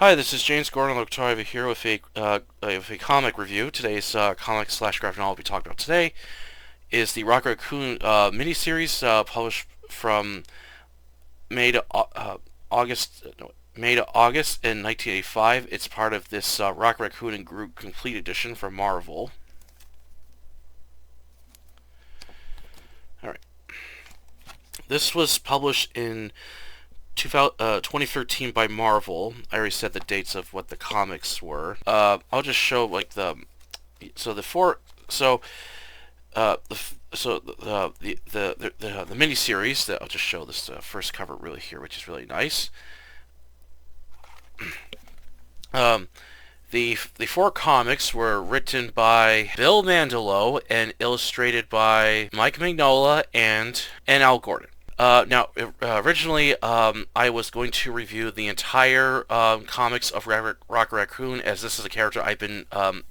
Hi, this is James Gordon over here with a comic review. Today's comic slash graphic novel we talked about today is the Rock Raccoon miniseries published from May to August no, May to August in 1985. It's part of this Rock Raccoon and Groot Complete Edition from Marvel. All right, this was published in 2013 by Marvel. I already said the dates of what the comics were. I'll just show like so the four so the so the mini series that I'll just show this first cover really here, which is really nice. Um, the four comics were written by Bill Mantlo and illustrated by Mike Mignola and Al Gordon. Originally, I was going to review the entire comics of Rock Raccoon, as this is a character I've been I've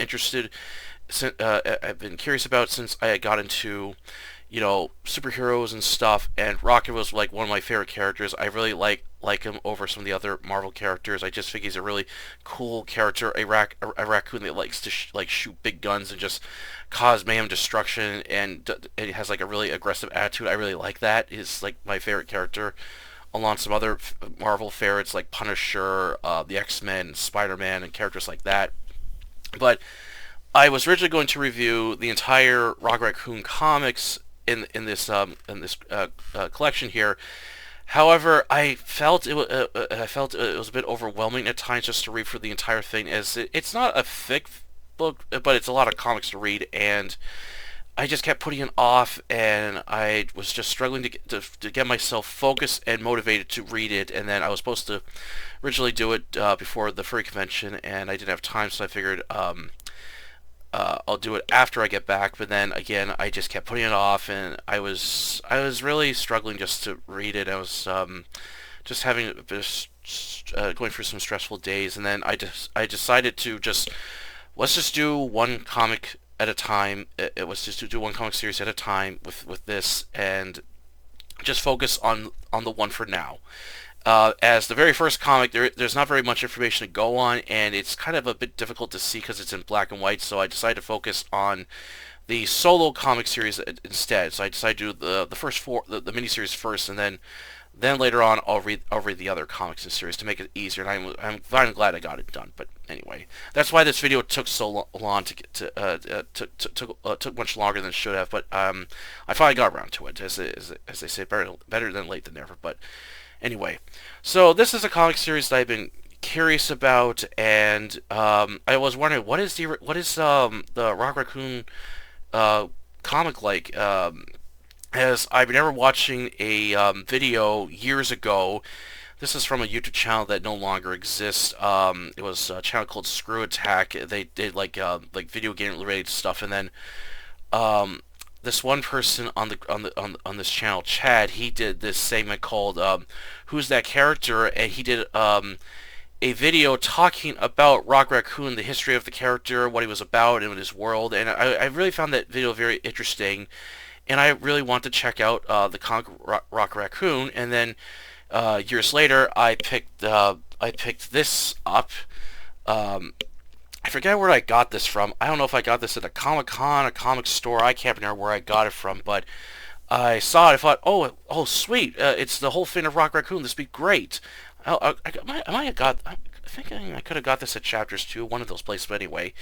been curious about since I got into, superheroes and stuff. And Rocket was like one of my favorite characters. I really like him over some of the other Marvel characters. I just think he's a really cool character, a raccoon that likes to shoot big guns and just cause mayhem, destruction, and it has like a really aggressive attitude. I really like that. He's like my favorite character, along some other Marvel favorites like Punisher, the X-Men, Spider-Man, and characters like that. But I was originally going to review the entire Rock Raccoon comics in this collection here. However, I felt it was a bit overwhelming at times just to read through the entire thing, as it's not a thick book, but it's a lot of comics to read, and I just kept putting it off, and I was just struggling to get myself focused and motivated to read it. And then I was supposed to originally do it before the furry convention, and I didn't have time, so I figured I'll do it after I get back. But then again, I just kept putting it off, and I was really struggling just to read it. I was just having a bit of, going through some stressful days, and then I decided to let's just do one comic at a time. It was just to do one comic series at a time with this, and just focus on the one for now. As the very first comic, there's not very much information to go on, and it's kind of a bit difficult to see because it's in black and white, so I decided to focus on the solo comic series instead. So I decided to do the first four, the miniseries first, and then later on I'll read the other comics in the series to make it easier, and I'm finally glad I got it done. But anyway, that's why this video took so long to get took much longer than it should have. But I finally got around to it, as they say, better than late than never. But anyway, so this is a comic series that I've been curious about, and I was wondering what is the Rock Raccoon comic like. As I remember watching a video years ago. This is from a YouTube channel that no longer exists. It was a channel called Screw Attack. They did like video game related stuff, and then this one person on this channel, Chad, he did this segment called "Who's That Character?" and he did a video talking about Rock Raccoon, the history of the character, what he was about, and his world. And I really found that video very interesting, and I really want to check out the comic Rock Raccoon. And then years later, I picked this up. I forget where I got this from. I don't know if I got this at a Comic-Con, a comic store. I can't remember where I got it from, but I saw it. I thought, oh, sweet! It's the whole thing of Rock Raccoon. This would be great. I think I could have got this at Chapters 2, one of those places. But anyway,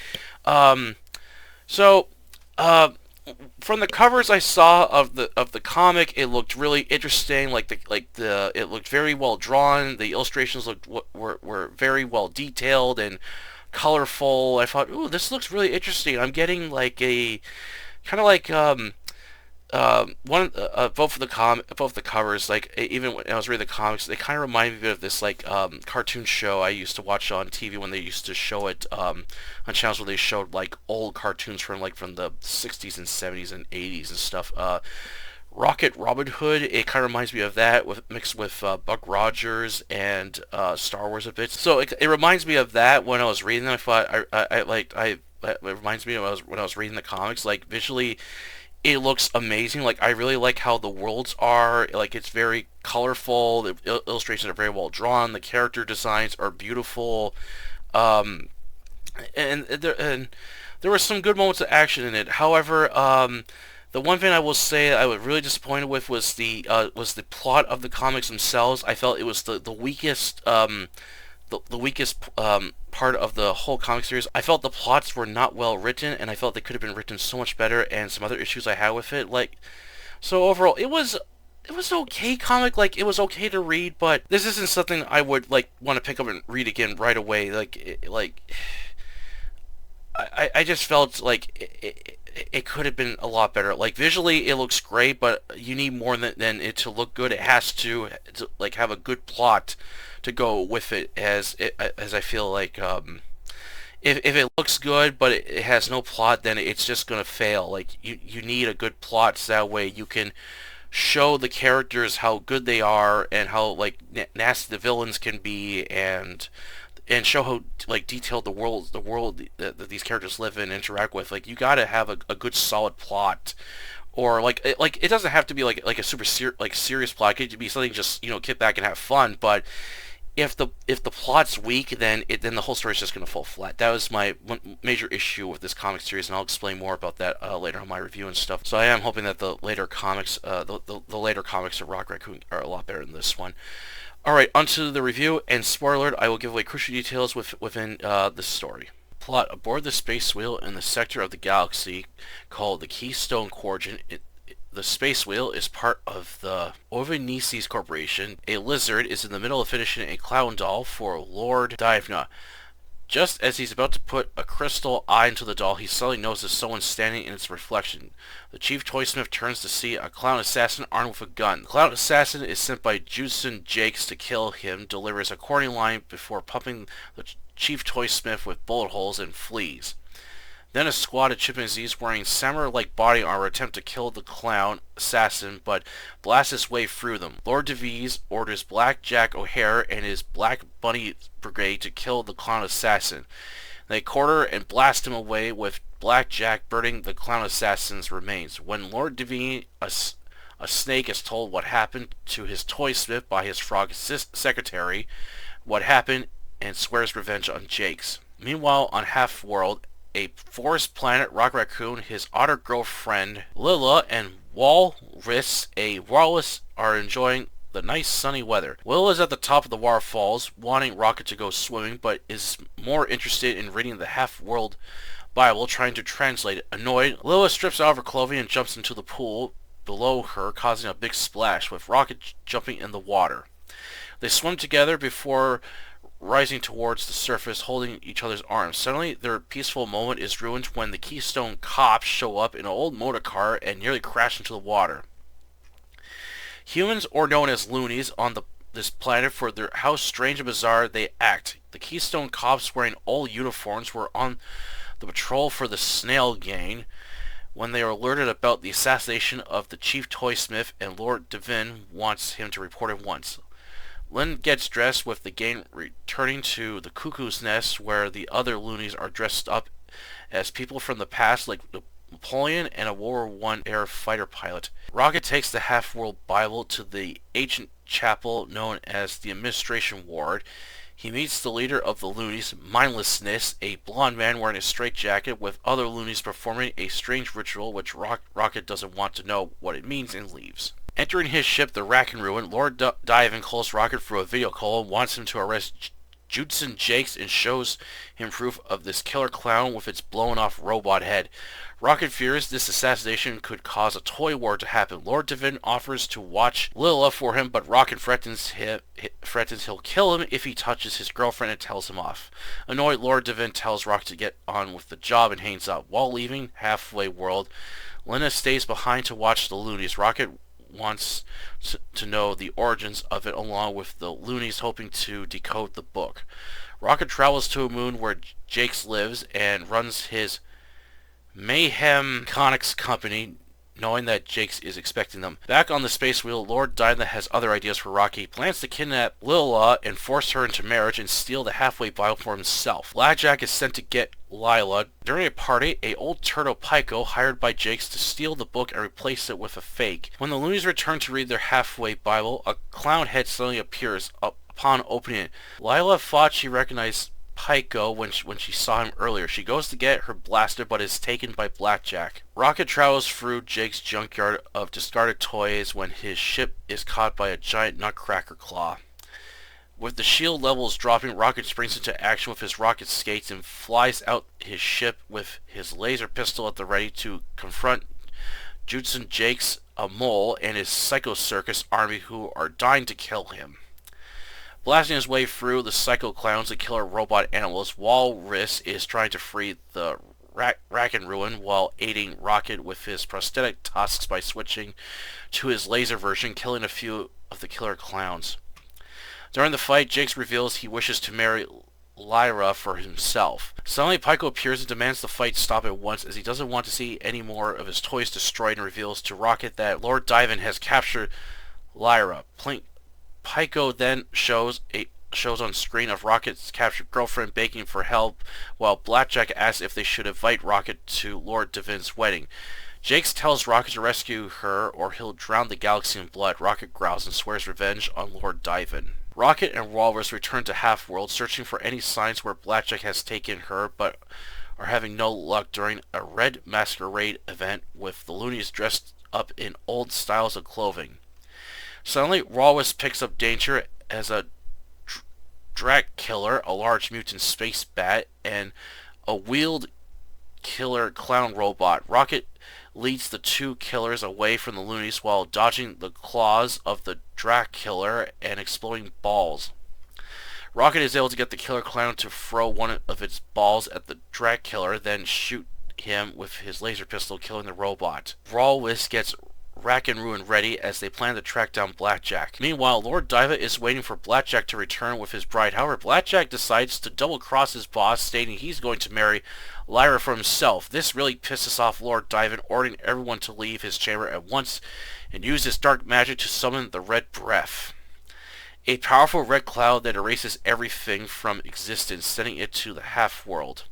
so. From the covers I saw of the comic, it looked really interesting. It looked very well drawn. The illustrations were very well detailed and colorful. I thought, ooh, this looks really interesting. I'm getting like a kind of like both the covers, like even when I was reading the comics, they kind of remind me of this like cartoon show I used to watch on TV when they used to show it on channels where they showed like old cartoons from the 60s and 70s and 80s and stuff. Rocket Robin Hood, it kind of reminds me of that, mixed with Buck Rogers and Star Wars a bit. So it reminds me of that when I was reading them. I thought it reminds me of when I was reading the comics. Like visually, it looks amazing. Like, I really like how the worlds are. Like, it's very colorful. The illustrations are very well drawn. The character designs are beautiful. Um, and there were some good moments of action in it. However, the one thing I will say I was really disappointed with was the plot of the comics themselves. I felt it was the weakest the weakest part of the whole comic series. I felt the plots were not well written, and I felt they could have been written so much better. And some other issues I had with it, like, so overall, it was okay comic. Like, it was okay to read, but this isn't something I would like want to pick up and read again right away. I just felt like it could have been a lot better. Like, visually, it looks great, but you need more than it to look good. It has to like have a good plot to go with it. As I feel like if it looks good but it has no plot, then it's just gonna fail. Like, you need a good plot so that way you can show the characters how good they are and how like nasty the villains can be, and show how like detailed the world that these characters live in and interact with. Like, you gotta have a good solid plot, or like it doesn't have to be like a serious plot. It could be something just, kick back and have fun. But if the plot's weak, then the whole story's just gonna fall flat. That was my one major issue with this comic series, and I'll explain more about that later in my review and stuff. So I am hoping that the later comics, the later comics of Rock Raccoon are a lot better than this one. Alright, onto the review, and spoiler alert, I will give away crucial details within this story. Plot: aboard the space wheel in the sector of the galaxy called the Keystone Quadrant, the space wheel is part of the Ovaneses Corporation. A lizard is in the middle of finishing a clown doll for Lord Divna. Just as he's about to put a crystal eye into the doll, he suddenly notices someone standing in its reflection. The chief toysmith turns to see a clown assassin armed with a gun. The clown assassin is sent by Judson Jakes to kill him, delivers a corny line before pumping the chief toysmith with bullet holes, and flees. Then a squad of chimpanzees wearing samurai-like body armor attempt to kill the clown assassin, but blast his way through them. Lord DeVise orders Black Jack O'Hare and his Black Bunny Brigade to kill the clown assassin. They corner and blast him away, with Black Jack burning the clown assassin's remains. When Lord DeVine, a snake, is told what happened to his toysmith by his frog secretary, what happened, and swears revenge on Jakes. Meanwhile, on Half-World, a forest planet, Rock Raccoon, his otter girlfriend Lilla, and Walrus, a walrus, are enjoying the nice sunny weather. Will is at the top of the waterfalls, wanting Rocket to go swimming, but is more interested in reading the Half-World Bible, trying to translate it. Annoyed, Lilla strips out of her clothing and jumps into the pool below her, causing a big splash, with Rocket jumping in the water. They swim together before rising towards the surface, holding each other's arms. Suddenly, their peaceful moment is ruined when the Keystone cops show up in an old motor car and nearly crash into the water. Humans, or known as loonies, on this planet for how strange and bizarre they act. The Keystone cops, wearing old uniforms, were on the patrol for the Snail Gang when they are alerted about the assassination of the chief toysmith, and Lord Devin wants him to report at once. Lynn gets dressed, with the gang returning to the Cuckoo's Nest, where the other loonies are dressed up as people from the past, like Napoleon and a World War I air fighter pilot. Rocket takes the Half-World Bible to the ancient chapel known as the Administration Ward. He meets the leader of the loonies, Mindlessness, a blonde man wearing a straitjacket, with other loonies performing a strange ritual which Rocket doesn't want to know what it means, and leaves. Entering his ship, the Raccoon, Lord Divan calls Rocket through a video call and wants him to arrest Judson Jakes, and shows him proof of this killer clown with its blown-off robot head. Rocket fears this assassination could cause a toy war to happen. Lord Devin offers to watch Lilla for him, but Rocket threatens he'll kill him if he touches his girlfriend, and tells him off. Annoyed, Lord Devin tells Rocket to get on with the job and hangs up. While leaving Halfway World, Lena stays behind to watch the loonies. Rocket wants to know the origins of it, along with the loonies, hoping to decode the book. Rocket travels to a moon where Jakes lives and runs his Mayhem Conics company knowing that Jakes is expecting them. Back on the space wheel, Lord Diamond has other ideas for Rocky. He plans to kidnap Lila and force her into marriage and steal the halfway Bible for himself. Blackjack is sent to get Lila. During a party, a old turtle Pico hired by Jakes to steal the book and replace it with a fake. When the loonies return to read their halfway Bible, a clown head suddenly appears upon opening it. Lila thought she recognized Pico when she saw him earlier. She goes to get her blaster but is taken by Blackjack. Rocket travels through Jake's junkyard of discarded toys when his ship is caught by a giant nutcracker claw. With the shield levels dropping, Rocket springs into action with his rocket skates and flies out his ship with his laser pistol at the ready to confront Judson Jakes, a mole, and his Psycho Circus army who are dying to kill him. Blasting his way through the Psycho Clowns and killer robot animals, Walrus is trying to free the Raccoon while aiding Rocket with his prosthetic tusks by switching to his laser version, killing a few of the killer clowns. During the fight, Jakes reveals he wishes to marry Lyra for himself. Suddenly, Pico appears and demands the fight stop at once as he doesn't want to see any more of his toys destroyed and reveals to Rocket that Lord Diamond has captured Lyra. Pico then shows on screen of Rocket's captured girlfriend begging for help, while Blackjack asks if they should invite Rocket to Lord Divin's wedding. Jakes tells Rocket to rescue her or he'll drown the galaxy in blood. Rocket growls and swears revenge on Lord Divan. Rocket and Walrus return to Half-World, searching for any signs where Blackjack has taken her, but are having no luck during a red masquerade event with the loonies dressed up in old styles of clothing. Suddenly, Walrus picks up danger as a Drac Killer, a large mutant space bat, and a wheeled killer clown robot. Rocket leads the two killers away from the loonies while dodging the claws of the Drac Killer and exploding balls. Rocket is able to get the killer clown to throw one of its balls at the Drac Killer, then shoot him with his laser pistol, killing the robot. Walrus gets Raccoon ready as they plan to track down Blackjack. Meanwhile, Lord Diva is waiting for Blackjack to return with his bride. However, Blackjack decides to double-cross his boss, stating he's going to marry Lyra for himself. This really pisses off Lord Diva, ordering everyone to leave his chamber at once and use his dark magic to summon the Red Breath, a powerful red cloud that erases everything from existence, sending it to the Half-World.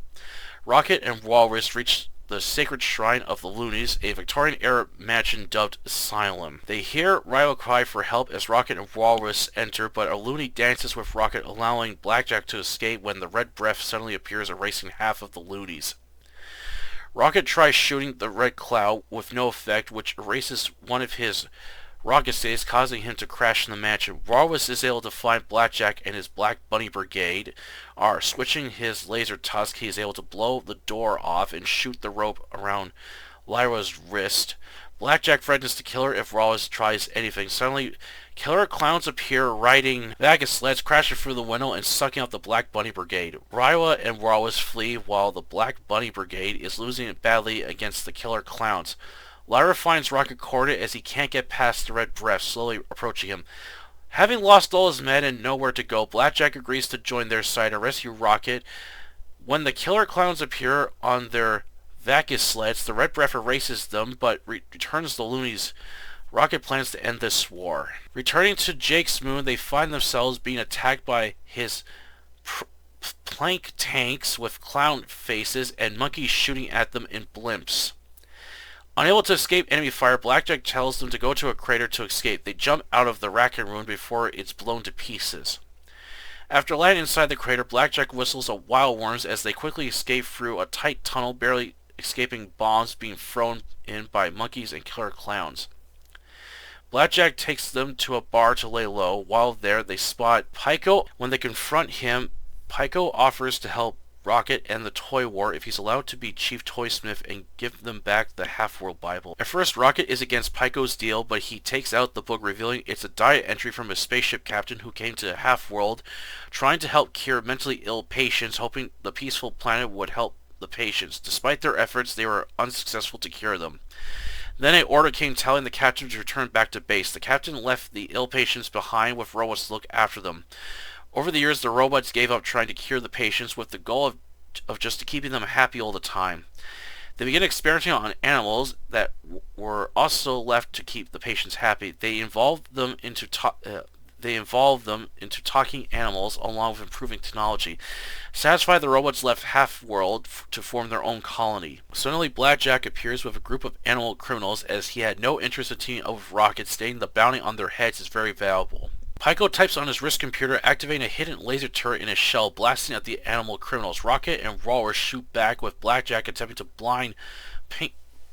Rocket and Walrus reach the sacred shrine of the loonies, a Victorian-era mansion dubbed Asylum. They hear Ryo cry for help as Rocket and Walrus enter, but a loony dances with Rocket, allowing Blackjack to escape when the Red Breath suddenly appears, erasing half of the loonies. Rocket tries shooting the red cloud with no effect, which erases one of his rocket states, causing him to crash in the mansion. Walrus is able to find Blackjack and his Black Bunny Brigade are switching his laser tusk. He is able to blow the door off and shoot the rope around Lyra's wrist. Blackjack threatens to kill her if Walrus tries anything. Suddenly, killer clowns appear riding Vegas sleds, crashing through the window and sucking out the Black Bunny Brigade. Rywa and Walrus flee while the Black Bunny Brigade is losing it badly against the killer clowns. Lyra finds Rocket cornered as he can't get past the Red Breath, slowly approaching him. Having lost all his men and nowhere to go, Blackjack agrees to join their side and rescue Rocket. When the killer clowns appear on their Vegas sleds, the Red Breath erases them, but returns the loonies. Rocket plans to end this war. Returning to Jake's moon, they find themselves being attacked by his plank tanks with clown faces and monkeys shooting at them in blimps. Unable to escape enemy fire, Blackjack tells them to go to a crater to escape. They jump out of the Raccoon before it's blown to pieces. After landing inside the crater, Blackjack whistles at wild worms as they quickly escape through a tight tunnel, barely escaping bombs being thrown in by monkeys and killer clowns. Blackjack takes them to a bar to lay low. While there, they spot Pico. When they confront him, Pico offers to help Rocket and the Toy War if he's allowed to be Chief Toysmith and give them back the Half-World Bible. At first, Rocket is against Pico's deal, but he takes out the book, revealing it's a diary entry from a spaceship captain who came to Half-World trying to help cure mentally ill patients, hoping the peaceful planet would help the patients. Despite their efforts, they were unsuccessful to cure them. Then an order came telling the captain to return back to base. The captain left the ill patients behind with robots to look after them. Over the years, the robots gave up trying to cure the patients with the goal of just keeping them happy all the time. They begin experimenting on animals that were also left to keep the patients happy. They involve them into talking animals along with improving technology. Satisfied, the robots left Half-World to form their own colony. Suddenly, Blackjack appears with a group of animal criminals as he had no interest in teaming up with Rocket, stating the bounty on their heads is very valuable. Pyko types on his wrist computer, activating a hidden laser turret in his shell, blasting at the animal criminals. Rocket and Walrus shoot back, with Blackjack attempting to blind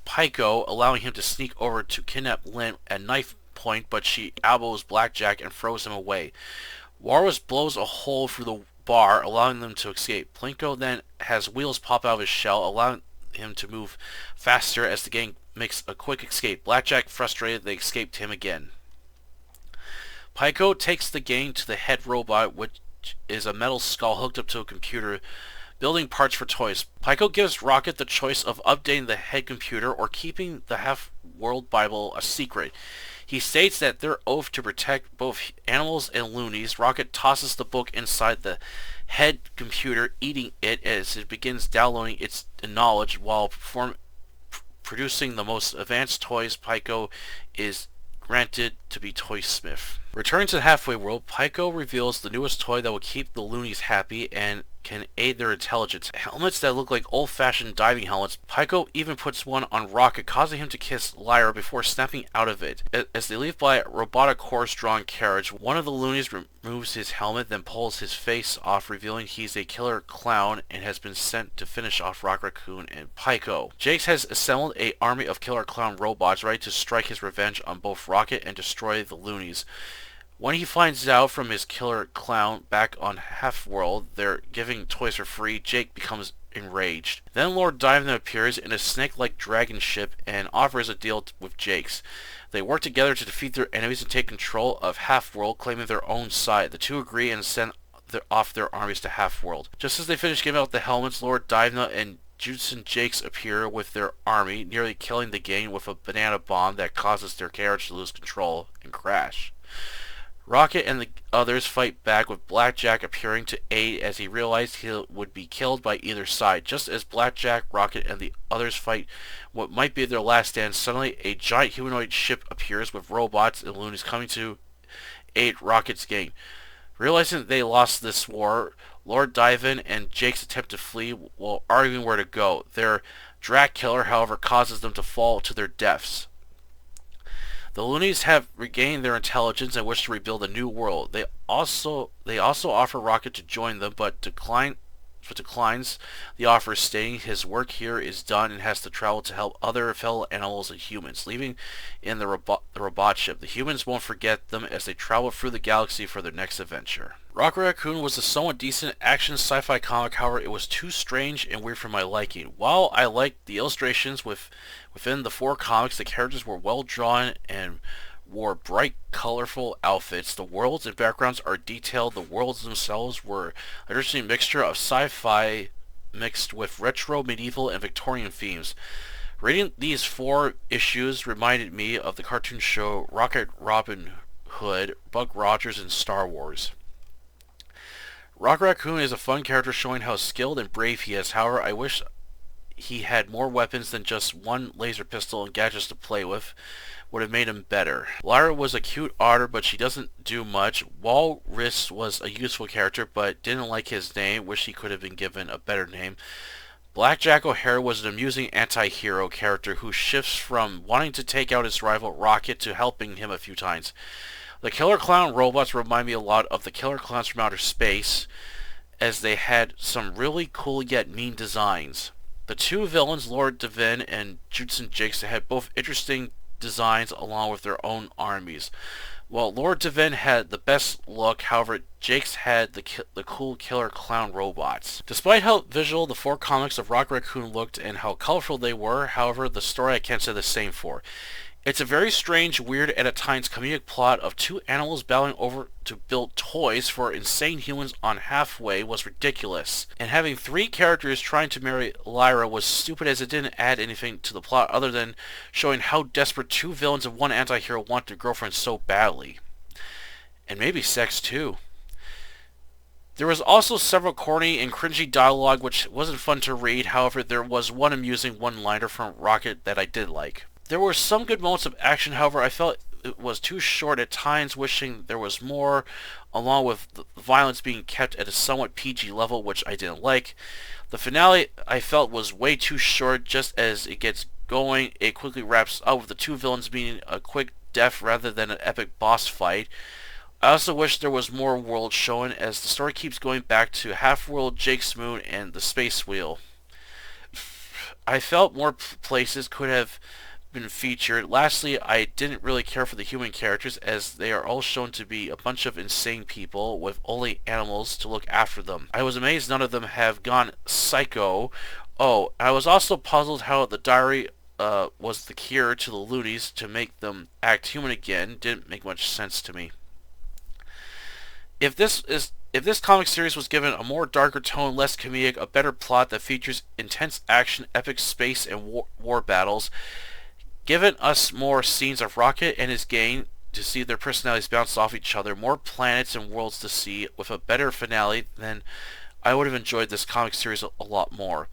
Pyko, allowing him to sneak over to kidnap Lynn at knife point, but she elbows Blackjack and throws him away. Walrus blows a hole through the bar, allowing them to escape. Plinko then has wheels pop out of his shell, allowing him to move faster as the gang makes a quick escape. Blackjack, frustrated, they escaped him again. Pyko takes the gang to the head robot, which is a metal skull hooked up to a computer, building parts for toys. Pyko gives Rocket the choice of updating the head computer or keeping the Half-World Bible a secret. He states that their oath to protect both animals and loonies. Rocket tosses the book inside the head computer, eating it as it begins downloading its knowledge while producing the most advanced toys. Pyko is granted to be Toysmith. Returning to the halfway world, Pyko reveals the newest toy that will keep the loonies happy and can aid their intelligence. Helmets that look like old-fashioned diving helmets. Pyko even puts one on Rocket, causing him to kiss Lyra before snapping out of it. As they leave by a robotic horse-drawn carriage, one of the loonies removes his helmet, then pulls his face off, revealing he's a killer clown and has been sent to finish off Raccoon and Pyko. Jakes has assembled an army of killer clown robots ready to strike his revenge on both Rocket and destroy the loonies. When he finds out from his killer clown back on Half-World they're giving toys for free, Jake becomes enraged. Then Lord Diamond appears in a snake-like dragon ship and offers a deal with Jake's. They work together to defeat their enemies and take control of Half-World, claiming their own side. The two agree and send off their armies to Half-World. Just as they finish giving out the helmets, Lord Diamond and Judson Jakes appear with their army, nearly killing the gang with a banana bomb that causes their carriage to lose control and crash. Rocket and the others fight back, with Blackjack appearing to aid as he realized he would be killed by either side. Just as Blackjack, Rocket, and the others fight what might be their last stand, suddenly a giant humanoid ship appears with robots and loonies coming to aid Rocket's gang. Realizing that they lost this war, Lord Divan and Jakes attempt to flee while arguing where to go. Their Drac Killer, however, causes them to fall to their deaths. The loonies have regained their intelligence and wish to rebuild a new world. They also offer Rocket to join them, but declines the offer, stating his work here is done and has to travel to help other fellow animals and humans, leaving in the robot ship. The humans won't forget them as they travel through the galaxy for their next adventure. Raccoon was a somewhat decent action sci-fi comic, however it was too strange and weird for my liking. While I liked the illustrations within the 4 comics, the characters were well drawn and wore bright, colorful outfits. The worlds and backgrounds are detailed. The worlds themselves were an interesting mixture of sci-fi mixed with retro, medieval, and Victorian themes. Reading these 4 issues reminded me of the cartoon show Rocket Robin Hood, Buck Rogers, and Star Wars. Raccoon is a fun character, showing how skilled and brave he is. However, I wish he had more weapons than just one laser pistol and gadgets to play with. Would have made him better. Lyra was a cute otter, but she doesn't do much. Walrus was a useful character, but didn't like his name. Wish he could have been given a better name. Blackjack O'Hare was an amusing anti-hero character who shifts from wanting to take out his rival Rocket to helping him a few times. The Killer Clown robots remind me a lot of the Killer Clowns from Outer Space, as they had some really cool yet mean designs. The 2 villains, Lord Devin and Judson Jakes, had both interesting designs along with their own armies. While Lord Devin had the best look, however, Jakes had the cool Killer Clown robots. Despite how visual the 4 comics of Raccoon looked and how colorful they were, however, the story I can't say the same for. It's a very strange, weird, and at times comedic plot of 2 animals battling over to build toys for insane humans on Halfway was ridiculous. And having 3 characters trying to marry Lyra was stupid, as it didn't add anything to the plot other than showing how desperate 2 villains and 1 anti-hero want their girlfriend so badly. And maybe sex too. There was also several corny and cringy dialogue which wasn't fun to read. However, there was one amusing one-liner from Rocket that I did like. There were some good moments of action. However, I felt it was too short at times, wishing there was more, along with the violence being kept at a somewhat PG level, which I didn't like. The finale I felt was way too short. Just as it gets going, it quickly wraps up with the two villains being a quick death rather than an epic boss fight. I also wish there was more world shown, as the story keeps going back to Half-World, Jake's Moon, and the Space Wheel. I felt more places could have been featured. Lastly, I didn't really care for the human characters, as they are all shown to be a bunch of insane people with only animals to look after them. I was amazed none of them have gone psycho. Oh, I was also puzzled how the diary was the cure to the loonies to make them act human again. Didn't make much sense to me. If this comic series was given a more darker tone, less comedic, a better plot that features intense action, epic space, and war battles, given us more scenes of Rocket and his gang to see their personalities bounce off each other, more planets and worlds to see, with a better finale, then I would have enjoyed this comic series a lot more.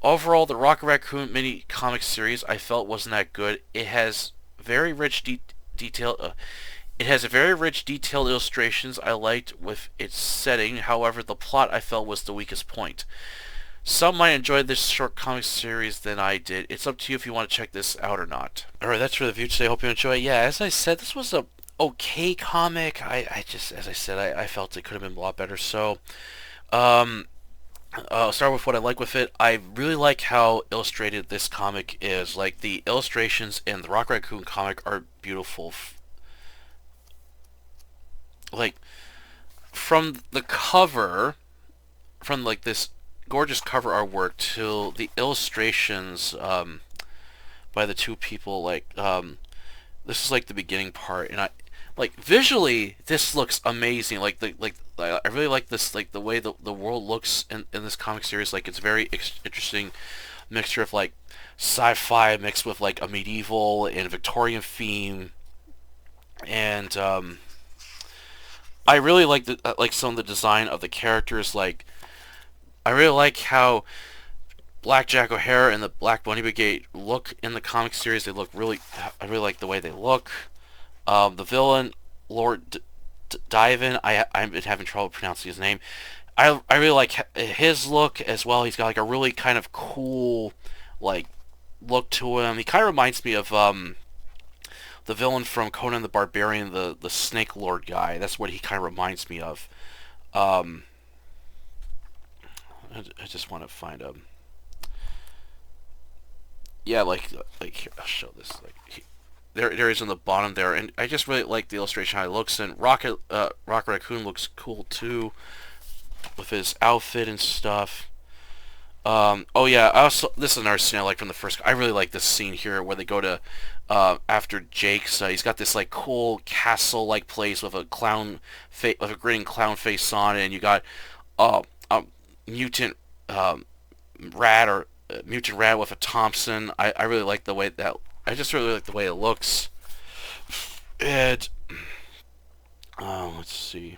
Overall, the Rocket Raccoon mini comic series I felt wasn't that good. It has very rich detail. It has a very rich, detailed illustrations I liked with its setting. However, the plot I felt was the weakest point. Some might enjoy this short comic series than I did. It's up to you if you want to check this out or not. Alright, that's for the review today. Hope you enjoy it. Yeah, as I said, this was a okay comic. I just, as I said, I felt it could have been a lot better. So, I'll start with what I like with it. I really like how illustrated this comic is. Like, the illustrations in the Rock Raccoon comic are beautiful. Like, from the cover, from like this gorgeous cover artwork to the illustrations by the two people, like this is like the beginning part, and I like visually this looks amazing. I really like this, like the way the world looks in this comic series. Like, it's very interesting mixture of like sci-fi mixed with like a medieval and Victorian theme, and I really like like some of the design of the characters. Like, I really like how Black Jack O'Hara and the Black Bunny Brigade look in the comic series. They look really, I really like the way they look. The villain, Lord Divan, I've been having trouble pronouncing his name. I really like his look as well. He's got like a really kind of cool like look to him. He kind of reminds me of the villain from Conan the Barbarian, the Snake Lord guy. That's what he kind of reminds me of. I just want to find a. Yeah, like here, I'll show this. Like there is on the bottom there, and I just really like the illustration how it looks. And Rocket Raccoon looks cool too, with his outfit and stuff. Oh yeah, this is another scene I like from the first. I really like this scene here where they go to after Jake's. He's got this like cool castle-like place with a with a grinning clown face on it, and you got a mutant rat or mutant rat with a Thompson. I really like the way that. I just really like the way it looks. And let's see.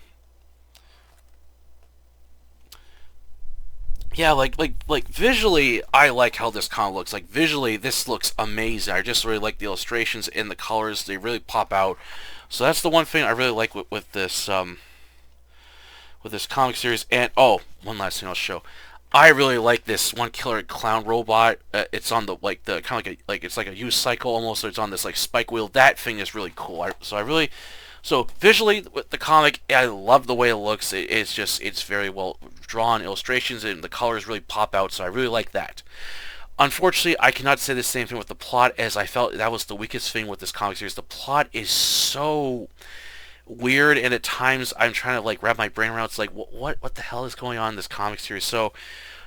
Yeah, like visually, I like how this comic looks. Like, visually, this looks amazing. I just really like the illustrations and the colors. They really pop out. So that's the one thing I really like with this comic series. And oh, one last thing I'll show. I really like this one killer clown robot. It's on the the kind of like it's like a used cycle almost. So it's on this like spike wheel. That thing is really cool. So visually with the comic, I love the way it looks. It's very well drawn illustrations, and the colors really pop out. So I really like that. Unfortunately, I cannot say the same thing with the plot, as I felt that was the weakest thing with this comic series. The plot is so weird, and at times I'm trying to like wrap my brain around. It's like what the hell is going on in this comic series? So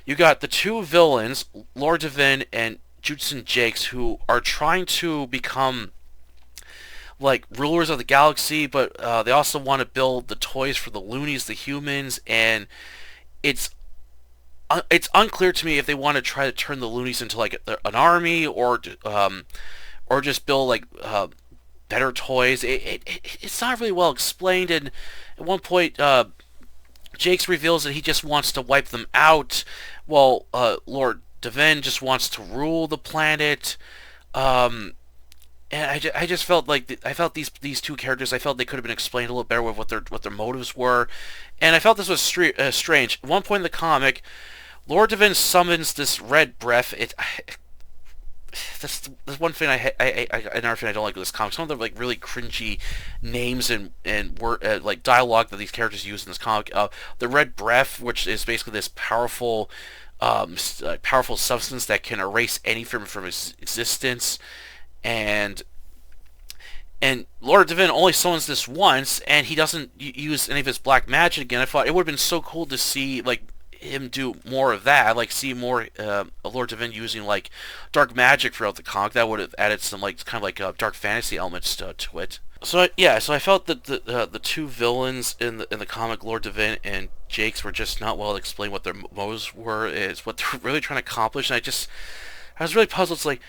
you got the two villains, Lord Divin and Judson Jakes, who are trying to become like rulers of the galaxy, but they also want to build the toys for the loonies, the humans, and it's unclear to me if they want to try to turn the loonies into like an army, or just build like better toys. It's not really well explained, and at one point Jakes reveals that he just wants to wipe them out, while Lord Devin just wants to rule the planet. Um, and I just felt like I felt these two characters. I felt they could have been explained a little better with what their motives were, and I felt this was strange. At one point in the comic, Lord Devin summons this red breath. That's one thing another thing I don't like with this comic. Some of the like really cringy names and word like dialogue that these characters use in this comic. The red breath, which is basically this powerful substance that can erase any from existence, and Lord Devin only summons this once, and he doesn't use any of his black magic again. I thought it would have been so cool to see like him do more of that. I'd like see more Lord Devin using like dark magic throughout the comic. That would have added some like kind of like dark fantasy elements to it. So yeah, so I felt that the two villains in the comic, Lord Devin and Jakes, were just not well explained what their motives were. Is what they're really trying to accomplish, and I was really puzzled. It's like,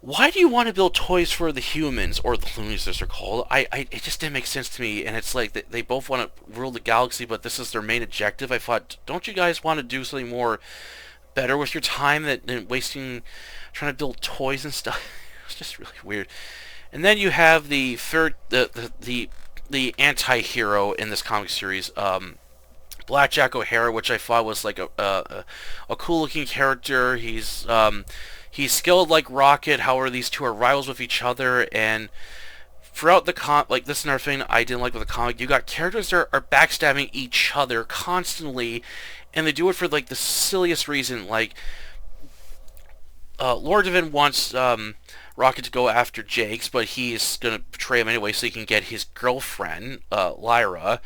why do you want to build toys for the humans, or the loonies as they're called? It just didn't make sense to me, and it's like they both want to rule the galaxy, but this is their main objective. I thought, don't you guys want to do something more better with your time than wasting trying to build toys and stuff? It's just really weird. And then you have the third, the anti-hero in this comic series, Blackjack O'Hara, which I thought was like a cool looking character. He's skilled like Rocket. However, these two are rivals with each other, and throughout the like this is another thing I didn't like with the comic. You got characters that are backstabbing each other constantly, and they do it for like the silliest reason. Like Lord Devin wants Rocket to go after Jakes, but he's gonna betray him anyway so he can get his girlfriend Lyra.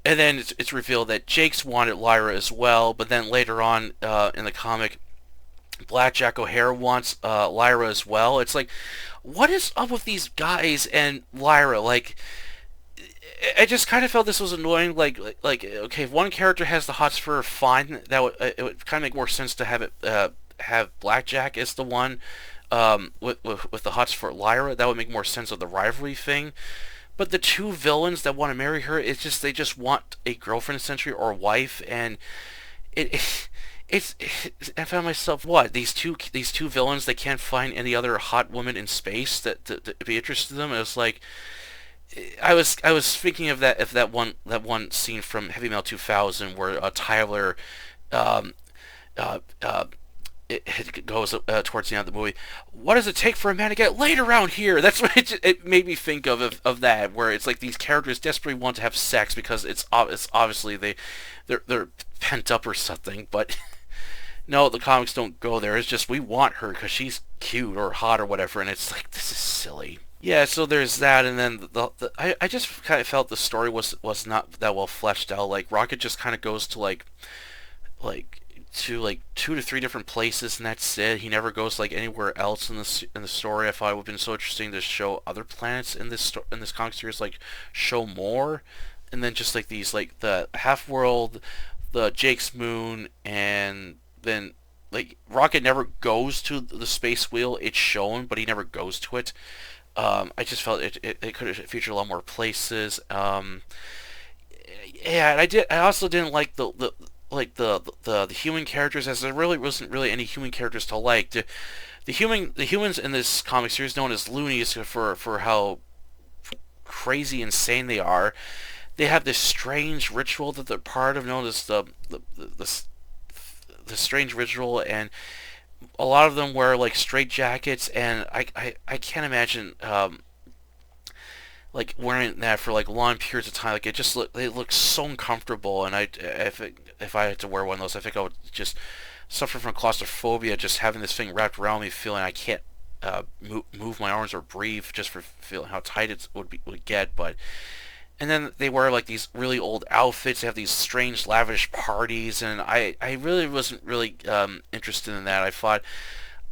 And then it's revealed that Jakes wanted Lyra as well, but then later on in the comic, Blackjack O'Hara wants Lyra as well. It's like, what is up with these guys and Lyra? Like, I just kind of felt this was annoying. Okay, if one character has the hots for fine, it would kind of make more sense to have it have Blackjack as the one with the hots for Lyra. That would make more sense of the rivalry thing. But the two villains that want to marry her, it's just they just want a girlfriend essentially or a wife, and I found myself what these two villains, they can't find any other hot woman in space to be interested in them. And it was like I was thinking of that one scene from Heavy Metal 2000 where Tyler um, uh, uh, it goes towards the end of the movie. What does it take for a man to get laid around here? That's what it made me think of that, where it's like these characters desperately want to have sex because it's obviously they're pent up or something. But no, the comics don't go there. It's just we want her because she's cute or hot or whatever, and it's like this is silly. Yeah, so there's that, and then I just kind of felt the story was not that well fleshed out. Like Rocket just kind of goes to like to like 2 to 3 different places, and that's it. He never goes like anywhere else in the story. I thought it would have been so interesting to show other planets in this comic series, like show more, and then just like these like the half world, the Jake's moon, and then like Rocket never goes to the space wheel. It's shown, but he never goes to it. I just felt it could have featured a lot more places. Yeah, and I also didn't like the human characters, as there really wasn't really any human characters to like. The humans in this comic series known as loonies for how crazy insane they are. They have this strange ritual that they're part of, known as the strange ritual, and a lot of them wear like straight jackets, and I can't imagine like wearing that for like long periods of time. Like they look so uncomfortable, and if I had to wear one of those, I think I would just suffer from claustrophobia just having this thing wrapped around me, feeling I can't move my arms or breathe just for feeling how tight it would get. But and then they wear like these really old outfits. They have these strange lavish parties, and I really wasn't really interested in that.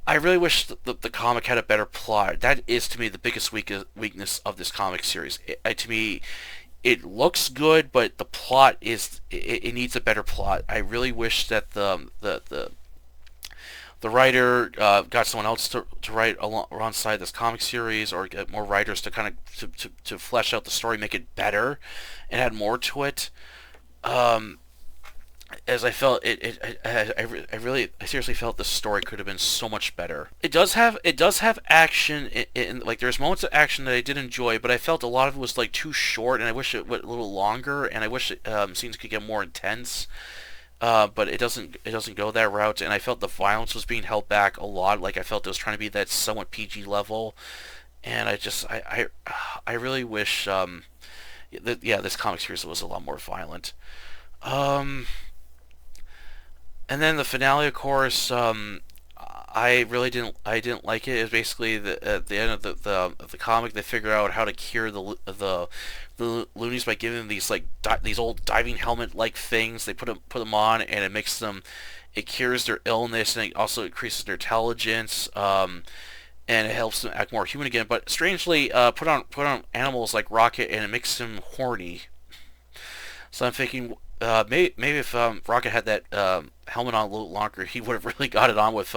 I really wish the comic had a better plot. That is, to me, the biggest weakness of this comic series. To me, it looks good, but the plot it needs a better plot. I really wish that the writer got someone else to write alongside this comic series, or get more writers to kind of to flesh out the story, make it better, and add more to it. Um, as I felt I seriously felt the story could have been so much better. It does have action like there's moments of action that I did enjoy, but I felt a lot of it was like too short, and I wish it went a little longer, and I wish scenes could get more intense. But it doesn't go that route, and I felt the violence was being held back a lot. Like I felt it was trying to be that somewhat PG level, and I really wish yeah, this comic series was a lot more violent. Um, and then the finale, of course, I didn't like it. It was basically at the end of the comic, they figure out how to cure the loonies by giving them these like these old diving helmet like things. They put them on, and it cures their illness, and it also increases their intelligence. And it helps them act more human again. But strangely, put on animals like Rocket, and it makes them horny. So I'm thinking, maybe if Rocket had that helmet on a little longer, he would have really got it on with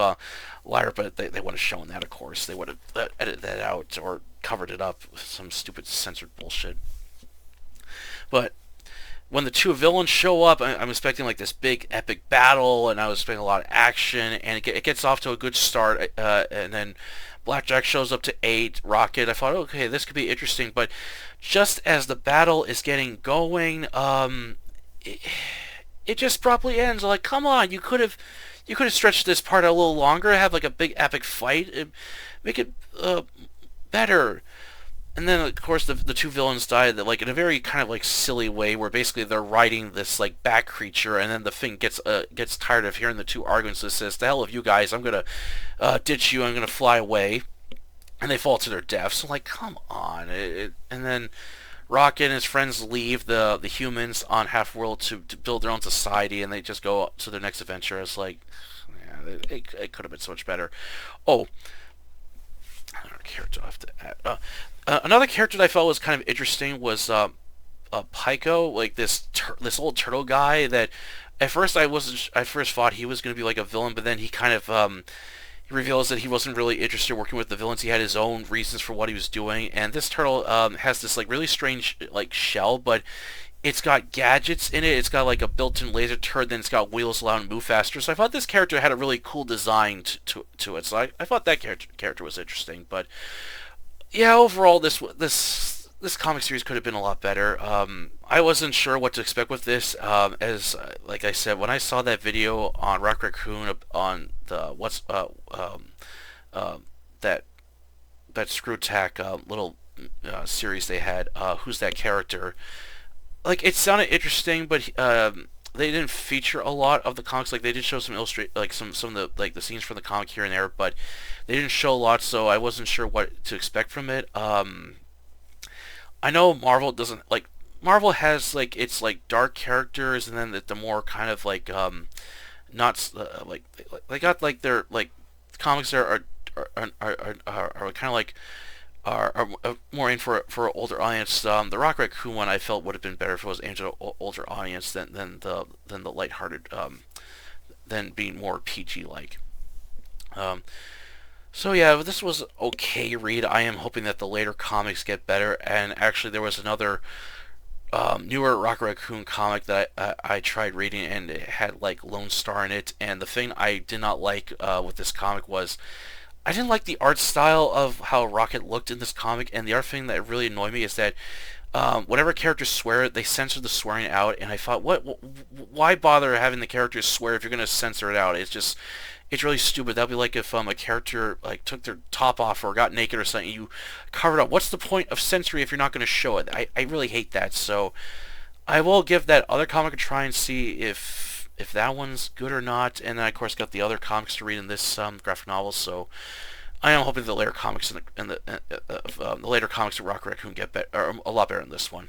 Lyra. But they wouldn't have shown that, of course. They would have edited that out or covered it up with some stupid censored bullshit. But when the two villains show up, I'm expecting like this big epic battle, and I was expecting a lot of action, and it gets off to a good start, and then Blackjack shows up to 8, Rocket. I thought, okay, this could be interesting, but just as the battle is getting going, it just abruptly ends. Like, come on, you could have stretched this part out a little longer, have like a big epic fight, make it better. And then, of course, the two villains die like in a very kind of like silly way, where basically they're riding this like bat creature, and then the thing gets tired of hearing the two arguments. And says, "The hell of you guys! I'm gonna ditch you. I'm gonna fly away," and they fall to their deaths. So like, come on! And then Rocket and his friends leave the humans on Half World to build their own society, and they just go to their next adventure. It's like, yeah, it could have been so much better. Oh, another character I have to add. Another character that I felt was kind of interesting was Pyko, like this old turtle guy that at first I wasn't. I first thought he was going to be like a villain, but then he kind of he reveals that he wasn't really interested in working with the villains. He had his own reasons for what he was doing, and this turtle has this like really strange like shell, but it's got gadgets in it. It's got like a built-in laser turret, then it's got wheels allowing to move faster. So I thought this character had a really cool design to it. So I thought that character was interesting, but yeah, overall, this comic series could have been a lot better. I wasn't sure what to expect with this. As like I said, when I saw that video on Rock Raccoon on the uh, that Screw Tack little series they had, who's that character? Like it sounded interesting, but they didn't feature a lot of the comics. Like they did show some illustrate, like some of the like the scenes from the comic here and there, but they didn't show a lot, so I wasn't sure what to expect from it. I know Marvel doesn't like Marvel has like its like dark characters, and then the more kind of like not like they got like their like comics there are kind of like are more in for an older audience. The Rock Raccoon one I felt would have been better if it was aimed at an older audience than the lighthearted than being more PG like. Um, so yeah, this was okay read. I am hoping that the later comics get better. And actually, there was another newer Rock Raccoon comic that I tried reading, and it had like Lone Star in it. And the thing I did not like with this comic was I didn't like the art style of how Rocket looked in this comic. And the other thing that really annoyed me is that whenever characters swear, they censor the swearing out. And I thought, why bother having the characters swear if you're gonna censor it out? It's really stupid. That'd be like if a character like took their top off or got naked or something. You cover it up. What's the point of censoring if you're not going to show it? I really hate that. So I will give that other comic a try and see if that one's good or not. And then I, of course, got the other comics to read in this graphic novel. So I am hoping the later comics the later comics of Rock Raccoon get better, or a lot better than this one.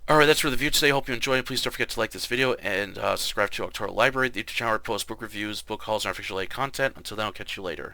Alright, that's for the review today. Hope you enjoyed it. Please don't forget to like this video and subscribe to October Library, the YouTube channel where I post book reviews, book hauls, and artificial content. Until then, I'll catch you later.